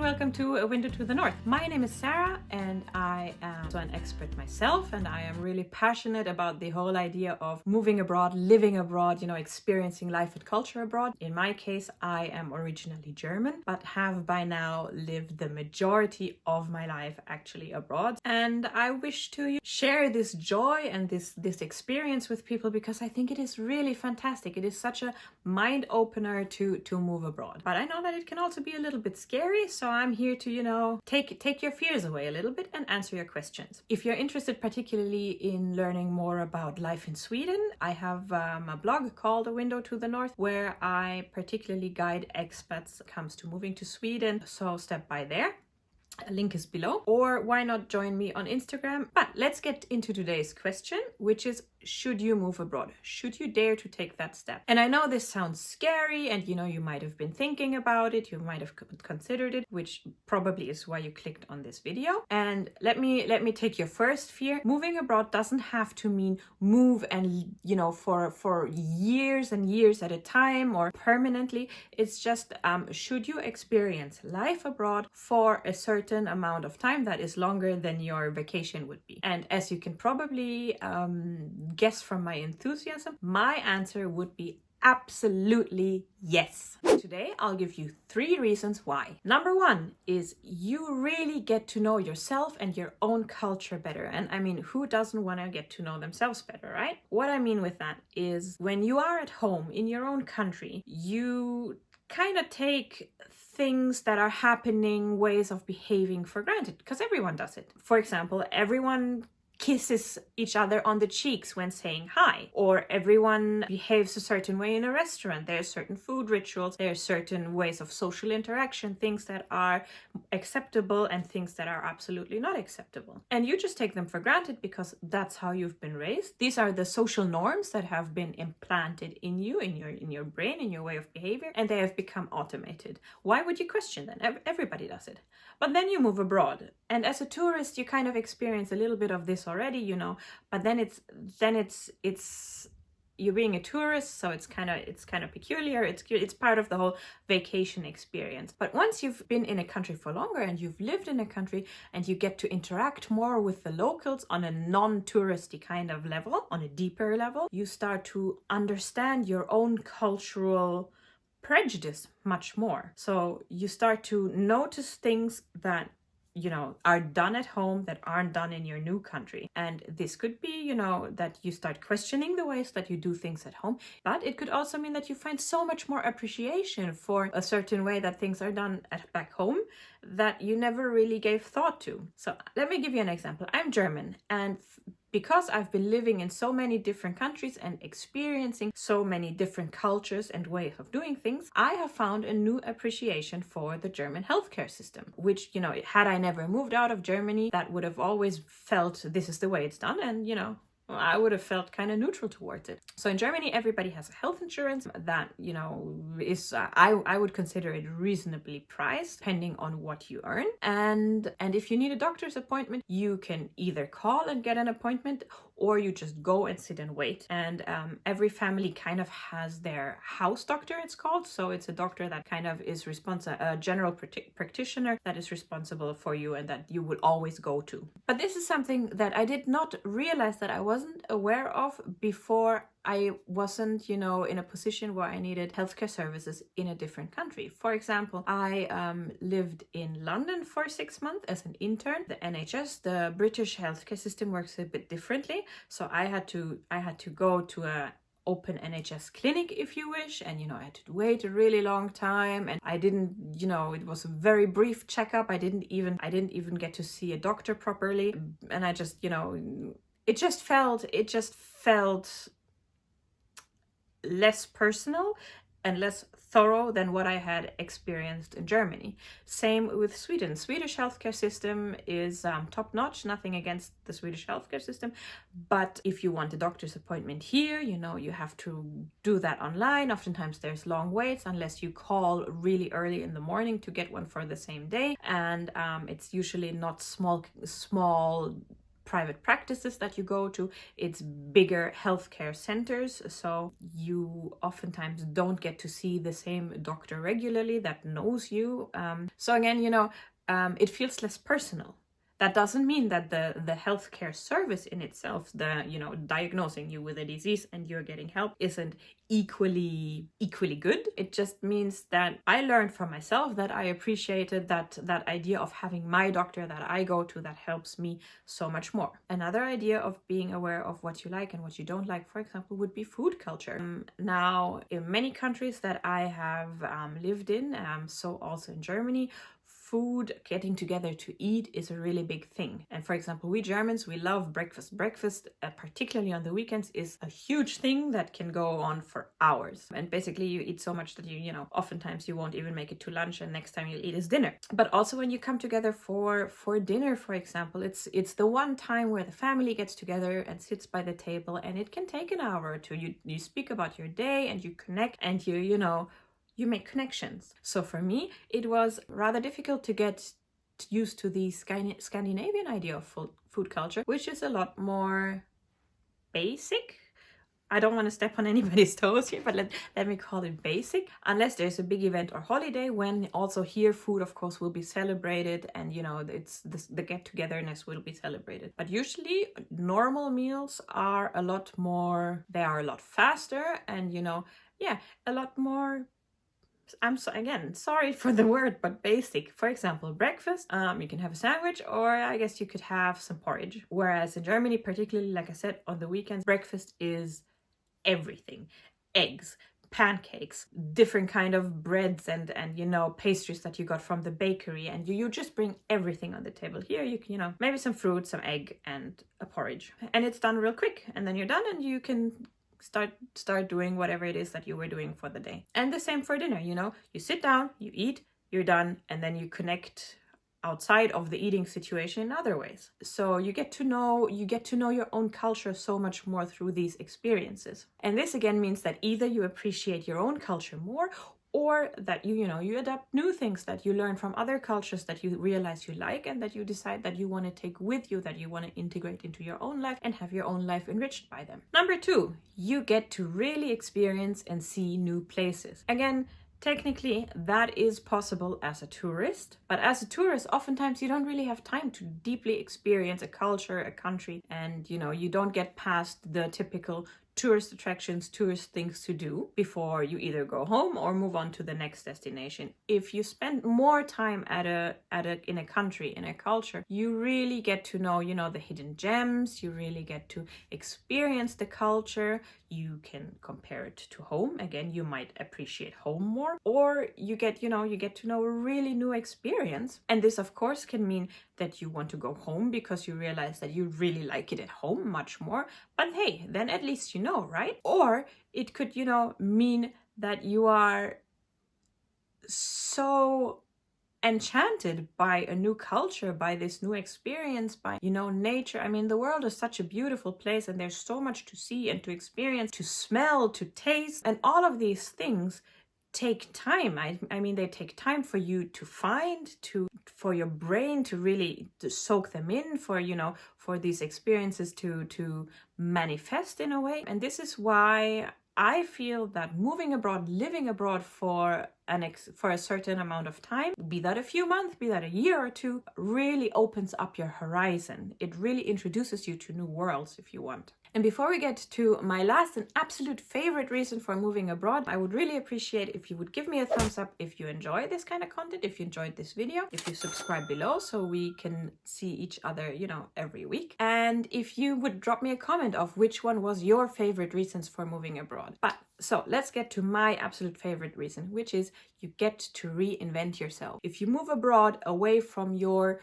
welcome to A Window to the North. My name is Sarah and I am an expat myself, and I am really passionate about the whole idea of moving abroad, living abroad, experiencing life and culture abroad. In my case, I am originally German, but have by now lived the majority of my life actually abroad. And I wish to share this joy and this experience with people because I think it is really fantastic. It is such a mind opener to move abroad. But I know that it can also be a little bit scary, so I'm here to, take your fears away a little bit and answer your questions. If you're interested particularly in learning more about life in Sweden, I have a blog called A Window to the North where I particularly guide expats when it comes to moving to Sweden. So step by there. A link is below, or why not join me on Instagram? But let's get into today's question, which is, should you move abroad? Should you dare to take that step? And I know this sounds scary, and you might have been thinking about it, you might have considered it, which probably is why you clicked on this video. And let me take your first fear. Moving abroad doesn't have to mean move and for years and years at a time or permanently. It's just should you experience life abroad for a certain amount of time that is longer than your vacation would be? And as you can probably guess from my enthusiasm, my answer would be absolutely yes. Today, I'll give you 3 reasons why. Number 1 is you really get to know yourself and your own culture better. And I mean, who doesn't want to get to know themselves better, right? What I mean with that is when you are at home in your own country, you kind of take things that are happening, ways of behaving for granted, because everyone does it. For example, everyone kisses each other on the cheeks when saying hi, or everyone behaves a certain way in a restaurant. There are certain food rituals, there are certain ways of social interaction, things that are acceptable and things that are absolutely not acceptable. And you just take them for granted because that's how you've been raised. These are the social norms that have been implanted in you, in your brain, in your way of behavior, and they have become automated. Why would you question them? Everybody does it. But then you move abroad, and as a tourist, you kind of experience a little bit of this already, but then it's you're being a tourist, so it's kind of peculiar. It's part of the whole vacation experience. But once you've been in a country for longer and you've lived in a country and you get to interact more with the locals on a non-touristy kind of level, on a deeper level, you start to understand your own cultural prejudice much more. So you start to notice things that are done at home that aren't done in your new country. And this could be, that you start questioning the ways that you do things at home, but it could also mean that you find so much more appreciation for a certain way that things are done back home that you never really gave thought to. So let me give you an example. I'm German, and because I've been living in so many different countries and experiencing so many different cultures and ways of doing things, I have found a new appreciation for the German healthcare system, which, had I never moved out of Germany, that would have always felt this is the way it's done, and, I would have felt kind of neutral towards it. So in Germany, everybody has a health insurance that, is, I would consider it reasonably priced, depending on what you earn. And if you need a doctor's appointment, you can either call and get an appointment, or you just go and sit and wait. And every family kind of has their house doctor, it's called. So it's a doctor that kind of is responsible, a general practitioner that is responsible for you and that you will always go to. But this is something that I did not realize that I wasn't aware of before I wasn't, in a position where I needed healthcare services in a different country. For example, I lived in London for 6 months as an intern. The NHS, the British healthcare system, works a bit differently. So I had to go to a open NHS clinic, if you wish, and I had to wait a really long time, and I didn't, it was a very brief checkup. I didn't even get to see a doctor properly, and I just, it just felt less personal and less thorough than what I had experienced in Germany. Same with Sweden. Swedish healthcare system is top-notch, nothing against the Swedish healthcare system, but if you want a doctor's appointment here, you have to do that online. Oftentimes there's long waits unless you call really early in the morning to get one for the same day, and it's usually not small private practices that you go to, it's bigger healthcare centers, so you oftentimes don't get to see the same doctor regularly that knows you. So again, it feels less personal. That doesn't mean that the healthcare service in itself, diagnosing you with a disease and you're getting help, isn't equally good. It just means that I learned from myself that I appreciated that idea of having my doctor that I go to that helps me so much more. Another idea of being aware of what you like and what you don't like, for example, would be food culture. Now, in many countries that I have lived in, so also in Germany, food, getting together to eat is a really big thing. And for example, we Germans, we love breakfast. Breakfast, particularly on the weekends, is a huge thing that can go on for hours. And basically you eat so much that oftentimes you won't even make it to lunch, and next time you'll eat is dinner. But also when you come together for dinner, for example, it's the one time where the family gets together and sits by the table, and it can take an hour or two. You speak about your day and you connect, and you make connections. So for me, it was rather difficult to get used to the Scandinavian idea of food culture, which is a lot more basic. I don't want to step on anybody's toes here, but let me call it basic. Unless there's a big event or holiday, when also here food, of course, will be celebrated, and it's the get-togetherness will be celebrated. But usually normal meals are a lot faster, and a lot more, sorry for the word, but basic. For example, breakfast, you can have a sandwich, or I guess you could have some porridge. Whereas in Germany, particularly, like I said, on the weekends, breakfast is everything. Eggs, pancakes, different kind of breads and pastries that you got from the bakery, and you just bring everything on the table. Here you can, maybe some fruit, some egg, and a porridge. And it's done real quick, and then you're done, and you can start doing whatever it is that you were doing for the day. And the same for dinner, you sit down, you eat, you're done, and then you connect outside of the eating situation in other ways. So you get to know your own culture so much more through these experiences. And this again means that either you appreciate your own culture more, or that you adapt new things that you learn from other cultures that you realize you like, and that you decide that you want to take with you, that you want to integrate into your own life and have your own life enriched by them. Number 2, you get to really experience and see new places. Again, technically, that is possible as a tourist, but as a tourist, oftentimes you don't really have time to deeply experience a culture, a country, and you don't get past the typical tourist attractions, tourist things to do before you either go home or move on to the next destination. If you spend more time in a country, in a culture, you really get to know, the hidden gems. You really get to experience the culture. You can compare it to home. Again, you might appreciate home more, or you get to know a really new experience. And this, of course, can mean that you want to go home because you realize that you really like it at home much more. But hey, then at least right? Or it could, mean that you are so enchanted by a new culture, by this new experience, by, nature. I mean, the world is such a beautiful place, and there's so much to see and to experience, to smell, to taste, and all of these things take time. I mean, they take time for you to find, for your brain to really soak them in, for these experiences to manifest in a way. And this is why I feel that moving abroad, living abroad for a certain amount of time, be that a few months, be that a year or two, really opens up your horizon. It really introduces you to new worlds, if you want. And before we get to my last and absolute favorite reason for moving abroad, I would really appreciate if you would give me a thumbs up if you enjoy this kind of content, if you enjoyed this video, if you subscribe below so we can see each other, every week. And if you would drop me a comment of which one was your favorite reasons for moving abroad. So let's get to my absolute favorite reason, which is you get to reinvent yourself. If you move abroad away from your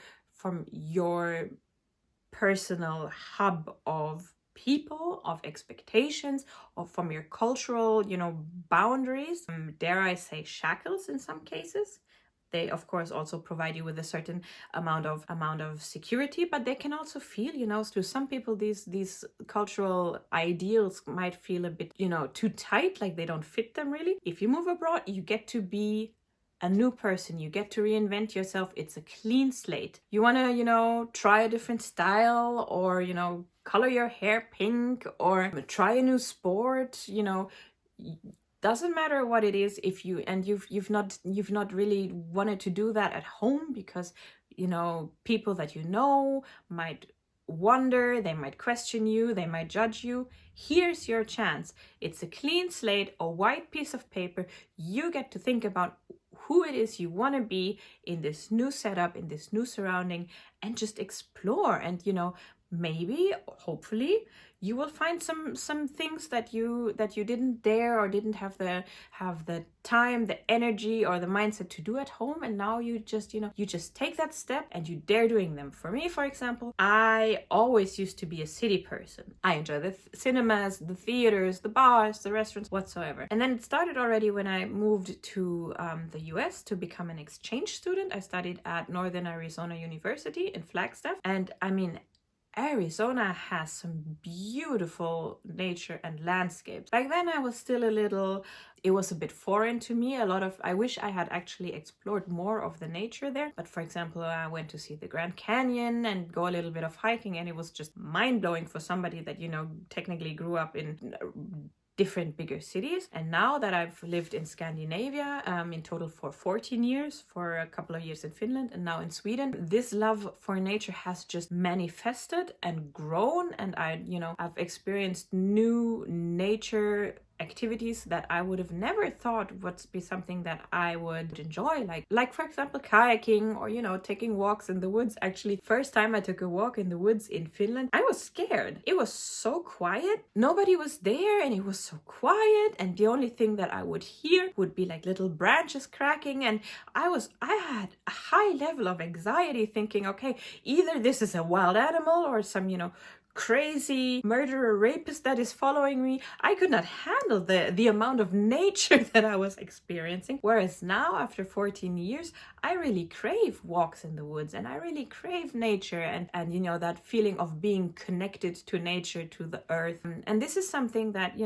personal hub of people, of expectations, or from your cultural, boundaries, dare I say shackles in some cases. They, of course, also provide you with a certain amount of security, but they can also feel, to some people, these cultural ideals might feel a bit, too tight, like they don't fit them really. If you move abroad, you get to be a new person. You get to reinvent yourself. It's a clean slate. You want to, try a different style, or, color your hair pink, or try a new sport, doesn't matter what it is. If you've not really wanted to do that at home because, people that might wonder, they might question you, they might judge you. Here's your chance. It's a clean slate, a white piece of paper. You get to think about who it is you want to be in this new setup, in this new surrounding, and just explore. And maybe, hopefully, you will find some things that you didn't dare or didn't have the time, the energy, or the mindset to do at home, and now you just take that step and you dare doing them. For me, for example, I always used to be a city person. I enjoy the cinemas, the theaters, the bars, the restaurants, whatsoever. And then it started already when I moved to the US to become an exchange student. I studied at Northern Arizona University in Flagstaff, and I mean, Arizona has some beautiful nature and landscapes. Back then I was still it was a bit foreign to me. I wish I had actually explored more of the nature there. But for example, I went to see the Grand Canyon and go a little bit of hiking, and it was just mind-blowing for somebody that, technically grew up in different bigger cities. And now that I've lived in Scandinavia in total for 14 years, for a couple of years in Finland and now in Sweden, this love for nature has just manifested and grown. And I've experienced new nature activities that I would have never thought would be something that I would enjoy, like for example kayaking, or taking walks in the woods. Actually, first time I took a walk in the woods in Finland, I was scared. It was so quiet, nobody was there, and it was so quiet, and the only thing that I would hear would be like little branches cracking, and I had a high level of anxiety, thinking, okay, either this is a wild animal or some crazy murderer rapist that is following me. I could not handle the amount of nature that I was experiencing. Whereas now, after 14 years, I really crave walks in the woods, and I really crave nature and that feeling of being connected to nature, to the earth. And this is something that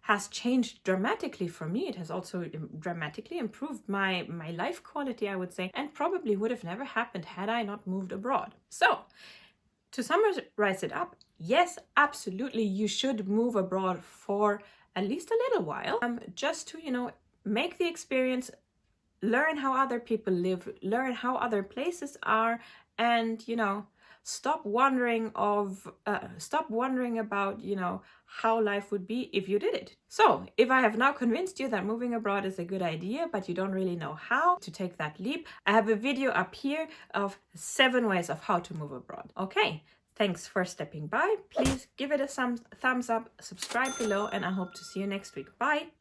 has changed dramatically for me. It has also dramatically improved my life quality, I would say, and probably would have never happened had I not moved abroad. So, to summarize it up, yes, absolutely, you should move abroad for at least a little while, just to, make the experience, learn how other people live, learn how other places are, and, stop wondering about, how life would be if you did it. So, if I have now convinced you that moving abroad is a good idea, but you don't really know how to take that leap, I have a video up here of 7 ways of how to move abroad. Okay, thanks for stepping by. Please give it a thumbs up, subscribe below, and I hope to see you next week. Bye!